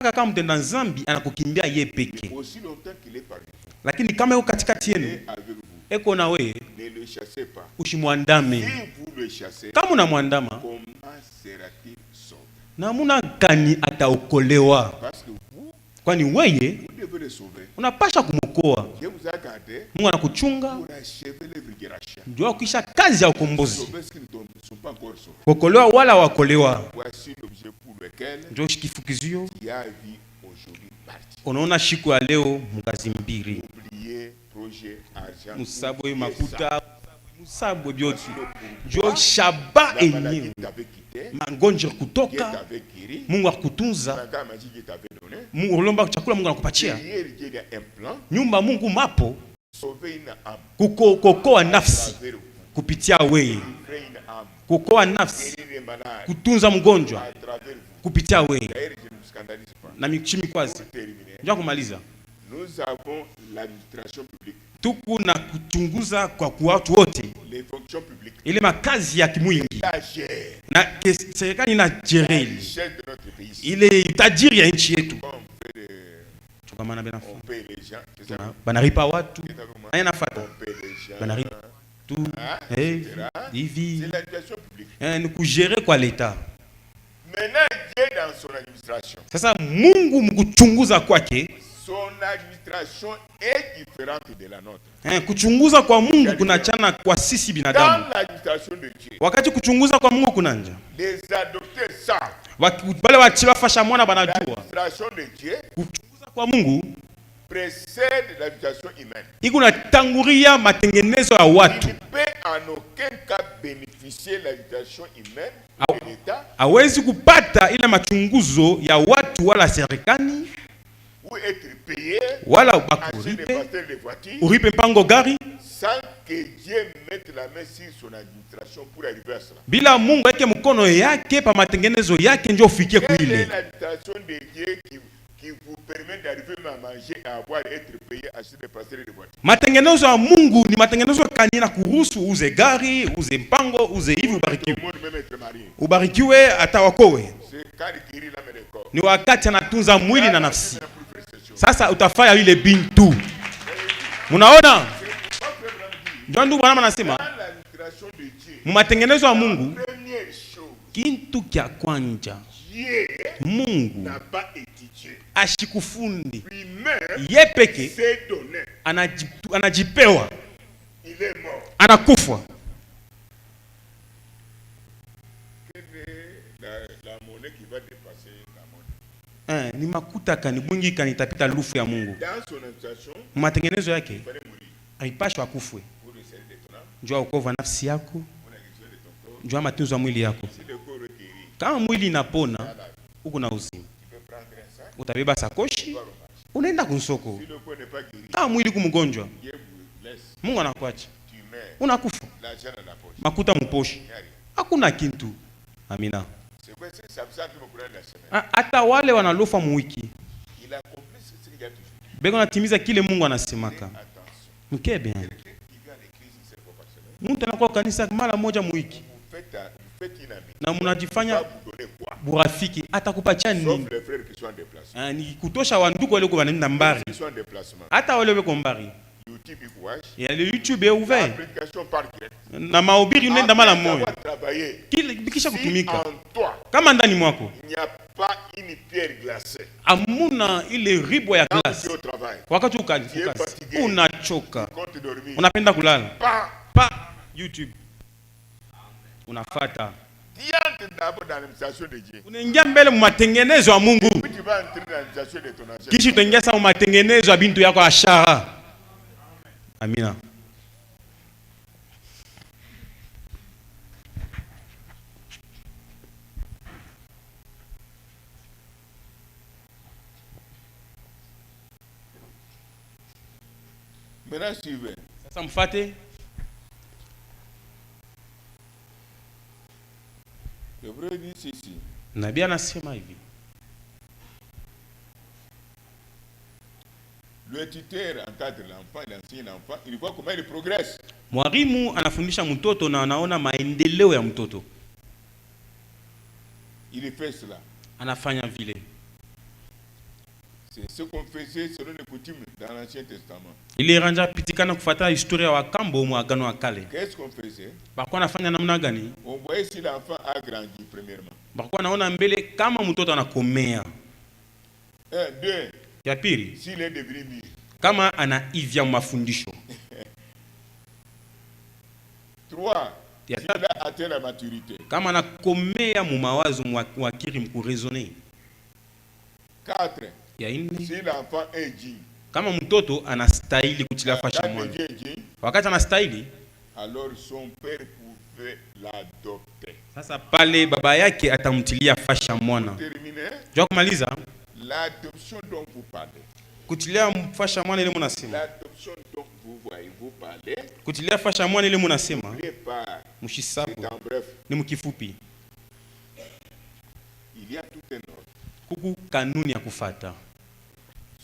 kama mtenda nzambi anakukimbia yeye peke. Aussi longtemps qu'il est parmi vous. Lakini kama yuko katikati yenu, eko na wewe, ne le chassez pas. Usimwandame. Si vous le chassez, kama unamwandama, comment sera-t-il sauvé? Namuna gani ataokolewa? Parce que vous, kwani wewe vous devez le sauver. Unapasha kumwokoa. Dieu vous a gardé. Mungu anakuchunga pour achever l'œuvre de rachat. ndio kisha kazi ya ukombozi. Sauver ceux qui ne sont pas encore sauvés. Kuokolewa wala wakolewa. Voici l'objet pour lequel ndio kifukizio il a vu aujourd'hui parti. Unaona siku ya leo mkazi mbili. Oubliez projet argent. Musabwe makuta, musabwe byote. Ndio shaba enyewe. Magonjwa kutoka. Mungu akutunza. Mungu ulomba chakula Mungu anakupatia. Nyumba Mungu mapo. Kukokoa nafsi kupitia wewe. Kukoa nafsi. Kutunza mgonjwa kupitia wewe. Na michimi kwazi. Ndio kumaliza. Nous avons l'administration publique. Tuku na kuchunguza kwa watu wote. Les fonctions publiques. Ile makazi ya kimwingi. Na serikali ina jereli. Ile tajiri ya nchi yetu. Tukamana bena. Banaripa watu. Aya nafata. Banaripa tu. Hivi. C'est l'administration publique. Ni kugere kwa leta. Maintenant Dieu dans son administration. Sasa Mungu mkuchunguza kwake. Son administration est différente de la nôtre. Kuchunguza kwa Mungu kunachana kwa sisi binadamu. Dans l'administration de Dieu. Wakati kuchunguza kwa Mungu kunanja. Les adoptés savent. Wale wachilafasha mwana banajua. L'administration de Dieu. Kuchunguza kwa Mungu précède l'administration humaine. Iko natangulia matengenezo ya watu. Il ne peut en aucun cas bénéficier de l'administration humaine de l'État. Hawezi kupata ile machunguzo ya watu wala serikali. Ou être payé, wala bakuripe, uripe mpango gari, sans que Dieu mette la main sur son administration pour arriver à cela. Bila Mungu yake mkono yake pa matengenezo yake ndio ufikie kuile. L'administration de Dieu qui vous permet d'arriver à manger, à avoir, être payé, à se déplacer de voiture. Matengenezo ya Mungu ni matengenezo kanina kuruhusu uze gari, uze mpango, uze hivi ubarikiwe. Ubarikiwe hata wakowe. Ni wakati anatunza mwili na nafsi. Sasa utafanya ile bintu. Munaona? Ndio ndugu bwana anasema. Matengenezo ya Mungu kintu kya kwanja. Mungu ashikufundi. Ye peke anajipewa. Anakufa. Ni makuta kani mwingi kanitapita lufu ya Mungu. Matengenezo yake haipashwa akufwe. Njua ukova nafsi yako. Njua matunzo ya mwili yako. Kama mwili inapona, uko na uzima. Utabeba sakoshi, unaenda kunsoko. Kama mwili kumgonjwa, Mungu anakuacha. Unakufa. Makuta mposhi. Hakuna kintu. Amina. Hata wale wanalofa mwiki. Bego natimiza kile Mungu anasemaka. Mkebe. Mtu anakuwa kanisa mara moja mwiki. Na mnajifanya burafiki atakupatia nini? Ni kutosha wandugu wale kwa wanaenda mbari. Hata wale wako mbari. YouTube est ouvert. Na mahubiri unaenda mara moja. Kisha kutumika. Kama ndani mwako. Amuna ile ribo ya glass. Wakati ukajifuka. Unachoka. Unapenda kulala. Pa YouTube. Unafuata. Unaingia mbele matengenezo ya Mungu. Kisha utaingia sawa matengenezo ya bintu yako ashara. Amina. Maintenant suivez. Sasa mfate. Le vrai dit ceci. Nabii anasema hivi. Le tuteur encadre l'enfant, il enseigne l'enfant, il voit comment il progresse. Mwalimu anafundisha mtoto na anaona maendeleo ya mtoto. Il fait cela. Anafanya vile. C'est ce qu'on faisait selon les coutumes dans l'Ancien Testament. Iliranja pitikana kufuata historia ya wakambo mu agano wa kale. Qu'est-ce qu'on faisait? Bakuwa nafanya namna gani? On voyait si l'enfant a grandi premièrement. Bakuwa naona mbele kama mtoto anakomea. 1, 2. Ya pili, S'il est devenu mûr. kama anaivya mafundisho. 3. Ya S'il a atteint la maturité. kama anakomea mu mawazo mwakiri mkuresone. 4. Ya nne, Si l'enfant est digne. kama mtoto anastahili kutilia fasha Quand mwana. Dieu est digne, Wakati anastahili, alors son père pouvait l'adopter. sasa pale baba yake atamtilia fasha mwana. Terminé. Jua kumaliza, L'adoption dont vous parlez. kutilia fasha mwana ile munasema. L'adoption dont vous parlez. Kutilia fasha mwana ile munasema, N'est pas. C'est mushisabu en bref. ni mkifupi. Il y a tout un ordre. Kuku kanuni ya kufata.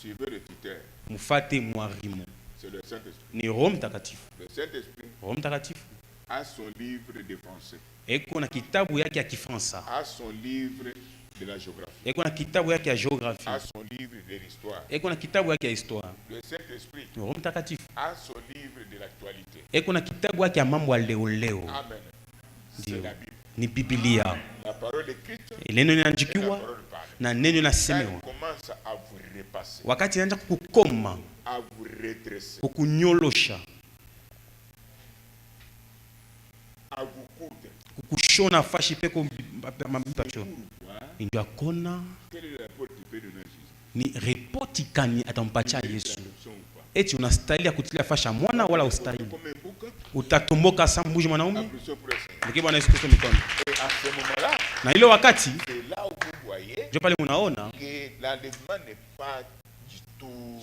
Suivez le tuteur. Mufate mwarimu. C'est le Saint-Esprit. Ni Roho Mtakatifu. Le Saint-Esprit Roho Mtakatifu a son livre de français. eko na kitabu yake ya Kifaransa. A son livre de la géographie. Eko na kitabu yake ya geography. A son livre de l'histoire. Eko na kitabu yake ya histoire. Le Saint-Esprit Roho Mtakatifu a son livre de l'actualité. eko na kitabu yake ya mambo ya leo leo. Amen. C'est Ndio. la Bible. Ni Biblia. La parole écrite Neno et la linaandikiwa parole parlée. na neno Quand linasemewa. il commence à vous repasser, Wakati inaanza kukukoma, à vous redresser, kukunyolosha, à vous coudre, kukushona fashi peko mabipacho. pourquoi? Ndio akona Quelle est la porte du Père de notre Jésus? ni repoti kani atampatia Yesu. L'adoption ou pas? Eti unastahili kutilia fasha mwana wala ustahili. Comme un bouc, Utatomboka sambuji mwanaume. applaudissons pour le Seigneur. Mke Bwana Yesu Kristo mikono. Et à ce moment-là, Na ile wakati c'est là où vous voyez ndio pale unaona que l'enlèvement n'est pas du tout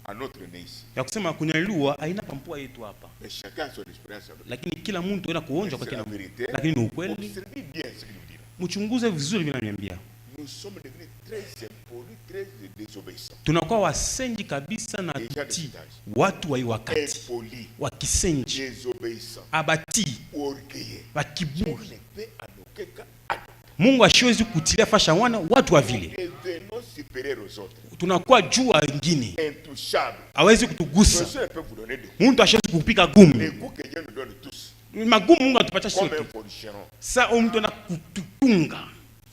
à notre nez ici. ya kusema kunyanyua haina pampua yetu hapa. Mais chacun a son expérience avec. Lakini kila mtu ana kuonja kwa C'est kila la mtu. vérité. Lakini ni ukweli. Observez bien ce qu'il nous dit. Mchunguze vizuri bila niambia. Nous sommes devenus très impolis, très désobéissants. Tunakuwa wasenji kabisa na tuti. Watu wa wakati. Impolis, Wakisenji. désobéissants, Abati. orgueilleux. Wa Dieu kiburi. ne peut en aucun cas adopter. Mungu ashiwezi kutilia fasha wana watu wa vile. Devenons supérieurs aux autres. Tunakuwa juu wa wengine. Intouchables. Hawezi kutugusa. Personne ne peut vous donner de Mtu ashiwezi kupika les gumu. coups que Dieu nous donne tous. Magumu Mungu atupatia Comme sote. un forgeron. Sa mtu anakutunga.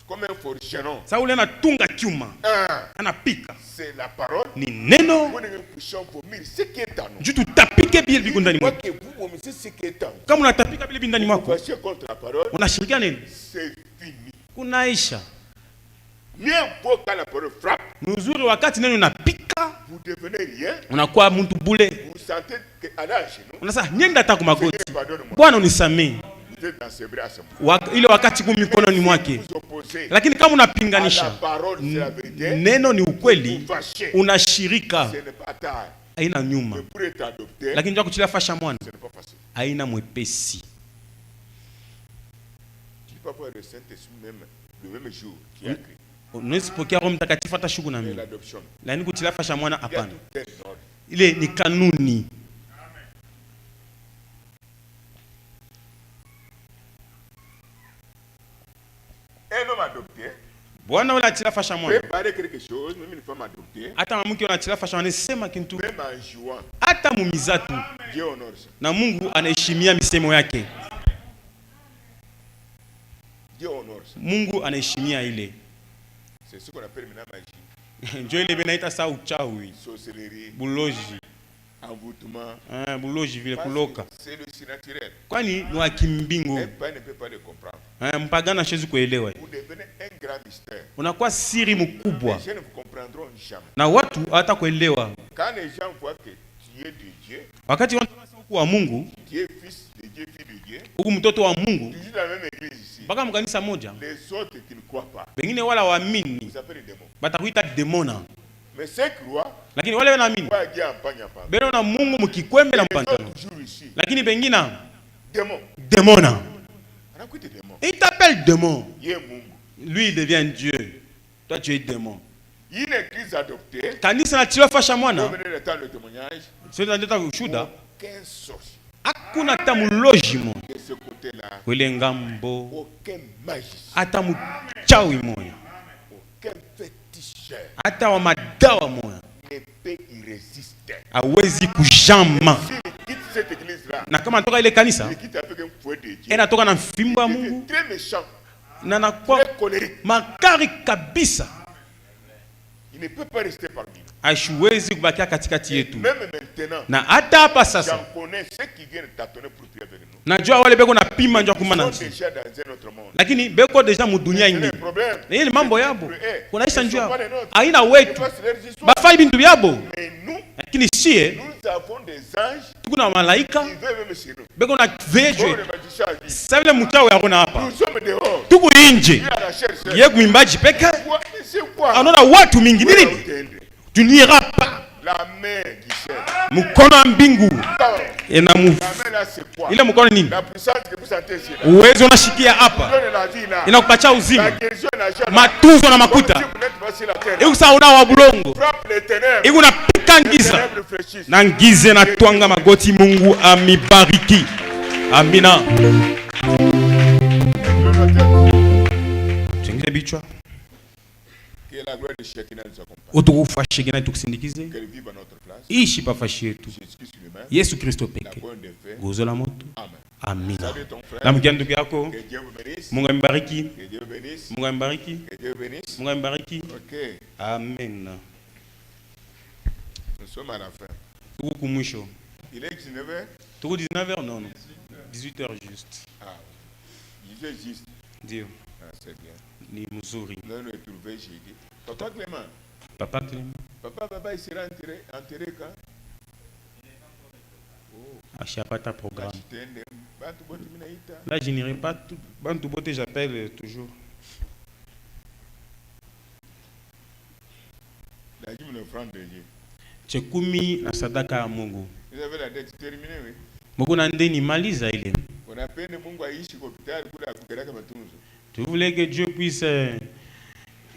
Comme un forgeron. Sa ule anatunga chuma. Un, Anapika. c'est la parole. Ni neno. Nous ne puissions vomir ce qui est en nous. Juu tutapike bile biko ndani Quoi mwako. que vous vomissez ce qui est en vous. Kama unatapika bile ndani mwako, Voici contre la parole. unashirikiana nini? C'est fini. Kunaisha. Mieux vaut quand la parole frappe. Ni uzuri wakati neno unapika, Vous devenez rien. unakuwa mtu bule. Vous sentez qu'à l'âge, nous, Unasema nyenda hata kwa magoti. Seigneur, pardonne-moi. Bwana unisamee. Vous êtes dans ses bras à ce moment. Ile wakati kwa mikononi mwake. Vous opposez Lakini kama à la unapinganisha, parole, c'est la vérité. neno ni ukweli, Vous fâchez. unashirika, Ce n'est pas tard. haina nyuma. Mais pour être adopté, Lakini ndio kuchilia fasha mwana, ce n'est pas facile. haina mwepesi. Tu peux avoir le Saint-Esprit même le même jour qui a écrit. Unaweza kupokea Roho Mtakatifu hata shughuli na Mais mimi. l'adoption, Lakini kuchilia fasha mwana il y a hapana. tout un ordre. Ile ni kanuni. Un homme adopté Bwana wala achilia fasha mwana. peut parler quelque chose, même une femme adoptée, Hata mwanamke anachilia fasha mwana sema kintu. même en jouant. Hata mumizatu Dieu honore ça. na Mungu anaheshimia misemo yake. Dieu honore ça. Mungu anaheshimia ile. C'est ce qu'on appelle maintenant magie, Ndio ile benaita saa uchawi, sorcellerie, buloji. envoûtement. Buloji vile Parce kuloka. que c'est le surnaturel. Kwani ni wa kimbingu. Un païen ne peut pas le comprendre. Mpagana hashezi kuelewa. Vous devenez un grand mystère. Unakuwa siri mkubwa Les gens ne vous comprendront jamais. na watu hawata kuelewa. Quand les gens voient que tu es de Dieu, Wakati watu wanasema huku wa Mungu, tu es fils de Dieu, fille de Dieu, huku mtoto wa Mungu, tu vis dans la même église ici. mpaka mkanisa moja, Les autres qui ne croient pas, pengine wala waamini vous appelez les démons. batakuita demona, Mais ceux qui croient, lakini wale wanaamini voient Dieu en pagne en pagne. bero na Mungu mkikwembe na Les mpantano, autres jouent ici. lakini pengine Démons. demona. On a écouté démons. Il t'appelle démon. Yé Mungu. Lui il devient Dieu. Toi tu es démon. Une église adoptée, Kanisa na tiwa fasha vous mwana, venez le temps de témoignage, sio ndio ushuda, aucun sorcier hakuna hata mloji mo. de ce côté-là, Wele ngambo, aucun magicien, hata mchawi moya. aucun féticheur chair hata wa madawa moya ne peut y résister. hawezi kujama. S'il quitte cette église-là, Na kama anatoka ile kanisa, il quitte avec un fouet de Dieu. anatoka na fimbo ya Il Mungu est très méchant, na anakuwa très colérique. makari kabisa. Il ne peut pas rester parmi nous. Haiwezi kubakia katikati yetu. Même maintenant, Na hata hapa j'en sasa connais ceux qui viennent tâtonner pour prier avec nous. najua wale beko na pima njoo Ils kumana sont nchi, déjà dans un autre monde. lakini beko deja mu dunia C'est ingine. un problème. Na hii ni mambo yabo, kunaisha Ils sont njoo pas les nôtres. aina Ils wetu passent leur histoire. bafai bintu byabo, Mais nous, lakini sie nous avons des anges tuko na malaika qui veulent même sur nous. beko na veje. Oh, le magicien a dit, Sasa vile mchao yakona hapa nous sommes dehors. tuko nje Il y a la chair seule. ye kuimbaji peke, Quoi? Mais c'est quoi? anaona watu mingi Voilà nini, où t'es. tu n'iras pas. La main du ciel. Mkono wa mbingu ina La main là, c'est quoi? ile mkono nini, La puissance que vous sentez ici. Là. uwezo unashikia hapa Donne la vie là. inakupatia La uzima, guérison et la joie. matunzo na Comme makuta. Dieu vous n'êtes pas sur la terre. Iku sauna wa bulongo Frappe les ténèbres. iku napika Les ngiza ténèbres réfléchissent. na ngize na twanga magoti. Mungu amibariki, amina. Tuingize bichwa. Que la gloire de Shekinah nous accompagne. Utukufu wa Shekinah tukusindikize, Qu'elle vive à notre place. ishi pafashi yetu. Jésus-Christ lui-même. Yesu Kristo La peke, bonne des faits. gozo la moto. Amen. Amina. Salut ton frère. Namkia ndugu yako, Que Dieu vous bénisse. Mungu ambariki, Que Dieu bénisse. Mungu ambariki, Que Dieu bénisse. Mungu ambariki. Ok. Amen. Nous sommes à la fin. Tuko kumwisho. Il est 19h. Tuko 19h, non, non. 18h juste. Ah, il est juste. Ndio. Ah, c'est bien. Ni mzuri. Nous allons nous retrouver jeudi. Papa Clément. Papa Clément Papa, il sera enterré quand? ashapata programme. Bantu bote minaita. Là, je n'irai pas tout. Bantu bote, j'appelle toujours. La Dieu me l'offrande de Dieu. Chekumi na sadaka ya Mungu. Vous avez la dette terminée, oui. Mungu na ndeni maliza ile. On appelle Mungu aishi kwa hospitali kula kukereka matunzo. Tu voulais que Dieu puisse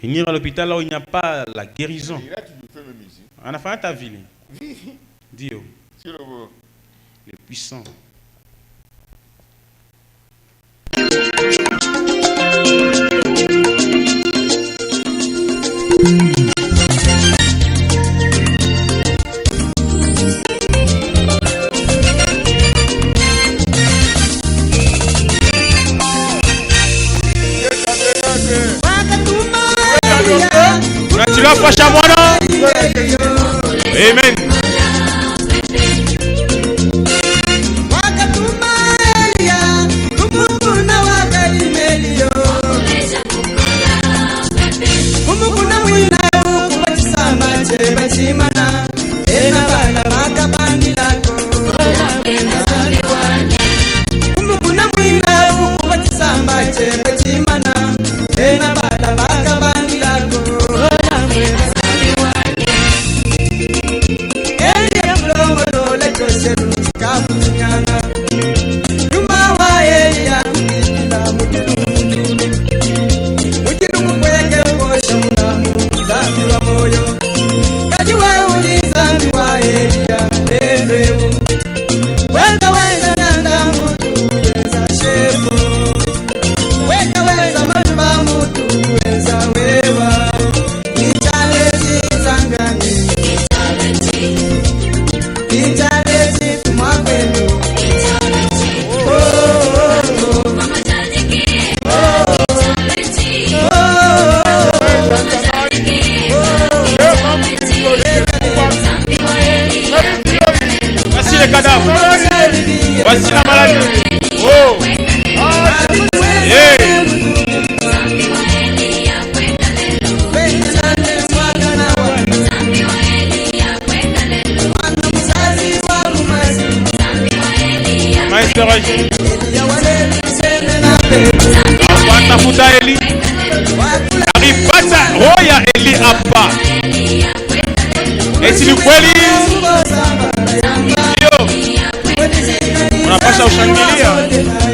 venir à l'hôpital là où il n'y a pas la guérison. Il a toujours fait même ici. On a fait ta ville. Oui. Dio, Sur le beau. le puissant. Tu l'as proche à moi là. Amen. Voici la maladie. Oh. Yeah. Maestro Roger. Tafuta Eli. Aripata roya Eli hapa. Eti ni kweli? Ndio. Unapaswa ushangilia.